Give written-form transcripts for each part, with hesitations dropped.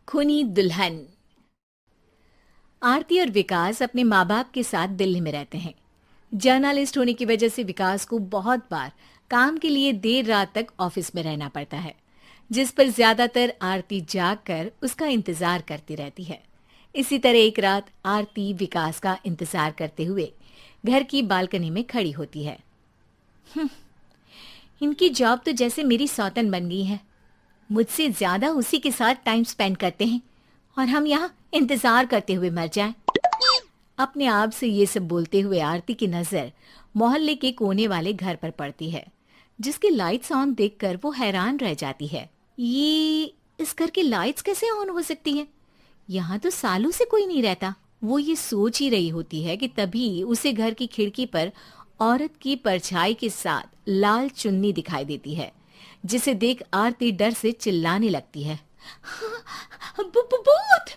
खूनी दुल्हन। आरती और विकास अपने माँ बाप के साथ दिल्ली में रहते हैं। जर्नलिस्ट होने की वजह से विकास को बहुत बार काम के लिए देर रात तक ऑफिस में रहना पड़ता है, जिस पर ज्यादातर आरती जाग कर उसका इंतजार करती रहती है। इसी तरह एक रात आरती विकास का इंतजार करते हुए घर की बालकनी में खड़ी होती है। इनकी जॉब तो जैसे मेरी सौतन बन गई है। मुझसे ज्यादा उसी के साथ टाइम स्पेंड करते हैं और हम यहाँ इंतजार करते हुए मर जाएं। अपने आप से ये सब बोलते हुए आरती की नजर मोहल्ले के कोने वाले घर पर पड़ती है, जिसकी लाइट्स ऑन देखकर वो हैरान रह जाती है। ये इस घर की लाइट्स कैसे ऑन हो सकती हैं? यहाँ तो सालों से कोई नहीं रहता। वो ये सोच ही रही होती है कि तभी उसे घर की खिड़की पर औरत की परछाई के साथ लाल चुन्नी दिखाई देती है, जिसे देख आरती डर से चिल्लाने लगती है। भूत!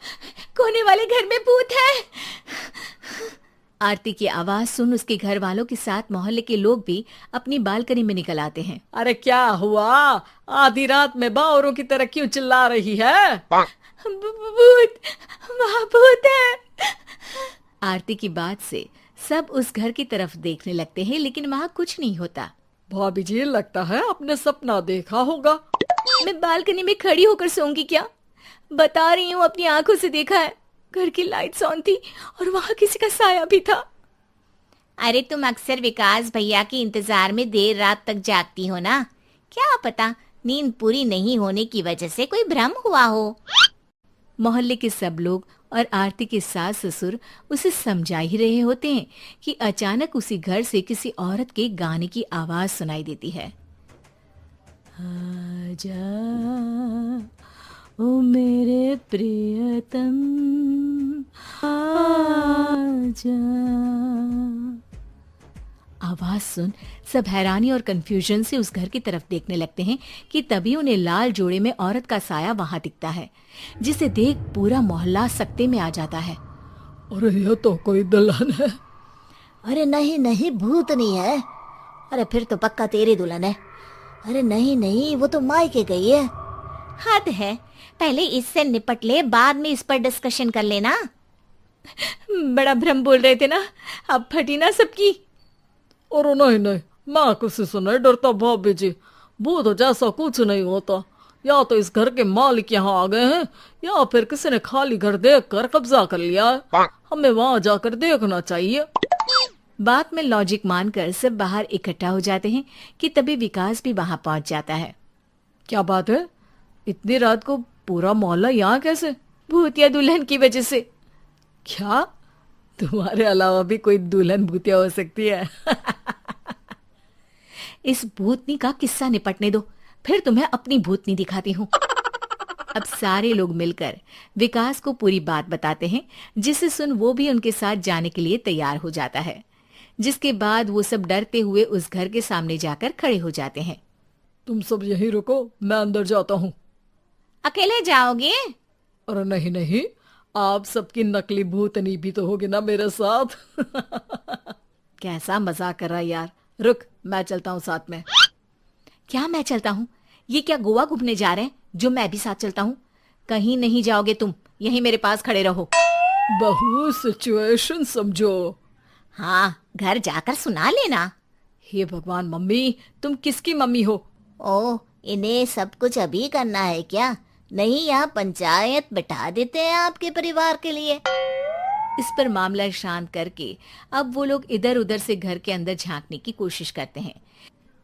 कोने वाले घर में भूत है! आरती की आवाज सुन उसके घर वालों के साथ मोहल्ले के लोग भी अपनी बालकनी में निकल आते हैं। अरे क्या हुआ? आधी रात में बावरों की तरह क्यों चिल्ला रही है? भूत! वहाँ भूत है! आरती की बात से सब उस घर की तरफ देखने लगते हैं, लेकिन वहाँ कुछ नहीं होता। भाभी जी, लगता है आपने सपना देखा होगा। मैं बालकनी में खड़ी होकर सोऊंगी क्या? बता रही हूँ, अपनी आंखों से देखा है। घर की लाइट्स ऑन थी और वहाँ किसी का साया भी था। अरे तुम अक्सर विकास भैया के इंतजार में देर रात तक जागती हो ना, क्या पता नींद पूरी नहीं होने की वजह से कोई भ्रम हुआ हो। मोहल्ले के सब लोग और आरती के सास ससुर उसे समझा ही रहे होते हैं कि अचानक उसी घर से किसी औरत के गाने की आवाज सुनाई देती है। आजा ओ मेरे प्रियतम आजा। आवाज सुन सब हैरानी और कंफ्यूजन से उस घर की तरफ देखने लगते हैं कि तभी उन्हें लाल जोड़े में औरत का साया वहां दिखता है, जिसे देख पूरा मोहल्ला सकते में आ जाता है। अरे ये तो कोई दुल्हन है। अरे नहीं नहीं, भूत नहीं है। अरे फिर तो पक्का तेरी दुल्हन है। अरे नहीं नहीं, वो तो मायके गई है। हद है, पहले इससे निपट ले, बाद में इस पर डिस्कशन कर लेना। बड़ा भ्रम बोल रहे थे ना, अब फटी ना सबकी। और नहीं नहीं, मैं किसी से नहीं डरता भाभी जी। भूत जैसा कुछ नहीं होता। या तो इस घर के मालिक यहाँ आ गए हैं, या फिर किसी ने खाली घर देख कर कब्जा कर लिया है। हमें वहां जाकर देखना चाहिए। बात में लॉजिक मानकर सब बाहर इकट्ठा हो जाते हैं कि तभी विकास भी वहां पहुंच जाता है। क्या बात है? इतनी रात को पूरा मोहल्ला यहाँ कैसे? भूतिया दुल्हन की वजह से। क्या तुम्हारे अलावा भी कोई दुल्हन भूतिया हो सकती है? इस भूतनी का किस्सा निपटने दो, फिर तुम्हें अपनी भूतनी दिखाती हूँ। अब सारे लोग मिलकर विकास को पूरी बात बताते हैं, जिसे सुन वो भी उनके साथ जाने के लिए तैयार हो जाता है। जिसके बाद वो सब डरते हुए उस घर के सामने जाकर खड़े हो जाते हैं। तुम सब यहीं रुको, मैं अंदर जाता हूँ। अकेले जाओगे? अरे नहीं नहीं, आप सबकी नकली भूतनी भी तो होगी ना मेरे साथ। कैसा मजाक कर रहा है यार। रुक, मैं चलता हूँ साथ में। क्या मैं चलता हूँ? ये क्या गोवा घूमने जा रहे हैं जो मैं भी साथ चलता हूँ? कहीं नहीं जाओगे तुम, यहीं मेरे पास खड़े रहो। बहू सिचुएशन समझो। हाँ, घर जाकर सुना लेना। हे भगवान, मम्मी तुम किसकी मम्मी हो? ओ, इन्हें सब कुछ अभी करना है क्या? नहीं, यहाँ पंचायत बिठा देते हैं आपके परिवार के लिए। इस पर मामला शांत करके अब वो लोग इधर उधर से घर के अंदर झांकने की कोशिश करते हैं।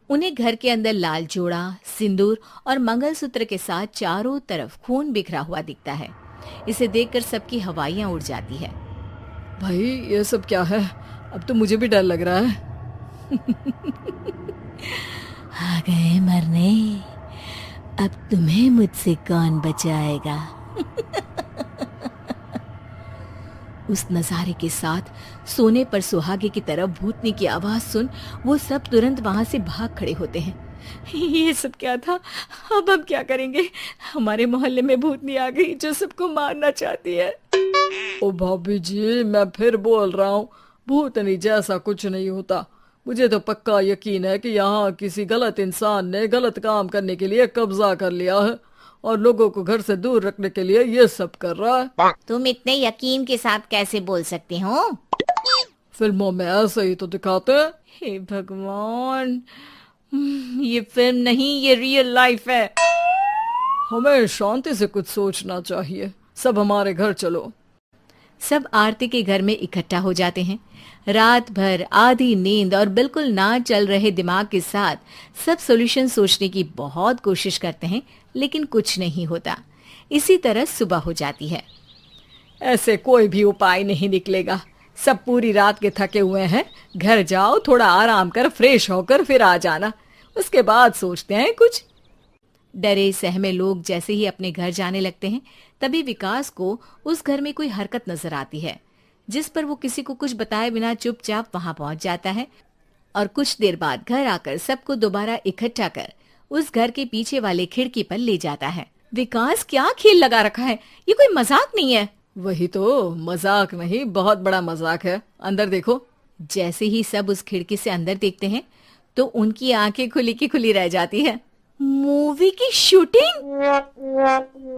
उन्हें घर के अंदर लाल जोड़ा, सिंदूर और मंगलसूत्र के साथ चारों तरफ खून बिखरा हुआ दिखता है। इसे देखकर सबकी हवाइयां उड़ जाती है। भाई ये सब क्या है? अब तो मुझे भी डर लग रहा है। आ गए मरने, अब तुम्हें मुझसे कौन बचाएगा? उस नजारे के साथ सोने पर सुहागे की तरफ भूतनी की आवाज सुन वो सब तुरंत वहां से भाग खड़े होते हैं। ये सब क्या था? अब हम क्या करेंगे? हमारे मोहल्ले में भूतनी आ गई जो सबको मारना चाहती है। ओ भाभी जी, मैं फिर बोल रहा हूँ, भूतनी जैसा कुछ नहीं होता। मुझे तो पक्का यकीन है कि यहाँ किसी गलत इंसान ने गलत काम करने के लिए कब्जा कर लिया है और लोगों को घर से दूर रखने के लिए ये सब कर रहा है। तुम इतने यकीन के साथ कैसे बोल सकते हो? फिल्मों में ऐसे ही तो दिखाते हैं। हे भगवान, ये फिल्म नहीं, ये रियल लाइफ है। हमें शांति से कुछ सोचना चाहिए। सब हमारे घर चलो। सब आरती के घर में इकट्ठा हो जाते हैं। रात भर आधी नींद और बिल्कुल ना चल रहे दिमाग के साथ सब सॉल्यूशन सोचने की बहुत कोशिश करते हैं, लेकिन कुछ नहीं होता। इसी तरह सुबह हो जाती है। ऐसे कोई भी उपाय नहीं निकलेगा। सब पूरी रात के थके हुए हैं। घर जाओ, थोड़ा आराम कर, फ्रेश होकर फिर आ जाना, उसके बाद सोचते हैं कुछ। डरे सहमे लोग जैसे ही अपने घर जाने लगते हैं, तभी विकास को उस घर में कोई हरकत नजर आती है, जिस पर वो किसी को कुछ बताए बिना चुपचाप वहां पहुंच जाता है और कुछ देर बाद घर आकर सबको दोबारा इकट्ठा कर उस घर के पीछे वाले खिड़की पर ले जाता है। विकास, क्या खेल लगा रखा है? ये कोई मजाक नहीं है। वही तो, मजाक नहीं, बहुत बड़ा मजाक है। अंदर देखो। जैसे ही सब उस खिड़की से अंदर देखते हैं तो उनकी आंखें खुली की खुली रह जाती है। मूवी की शूटिंग!